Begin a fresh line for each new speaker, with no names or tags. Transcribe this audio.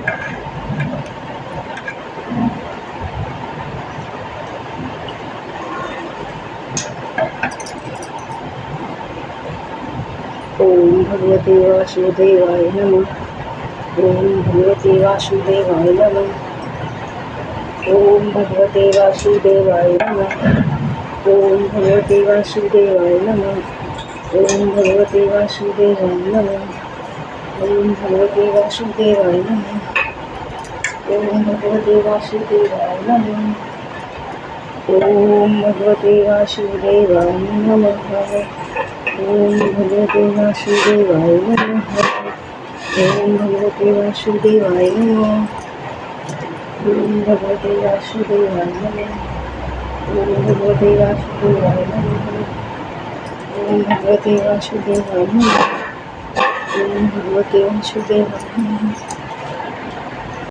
ओम भगवते वासुदेवाय नमः। ओम भगवते वासुदेवाय नमः। ओम भगवते वासुदेवाय नमः। ओम भगवते वासुदेवाय नमः। ओम भगवते वासुदेवाय नमः। ओम भगवते वासुदेवाय नमः। ओम भगवते वासुदेवाय नमः। ओम भगवते वासुदेवाय नमः। ओम भगवते वासुदेवाय नमः। ओम भगवते वासुदेवाय नमः। ओम भगवते वासुदेवाय नमः। ओम भगवते वासुदेवाय नमः। ओम भगवते वासुदेवाय नमः। ओम भगवते वासुदेवाय नमः।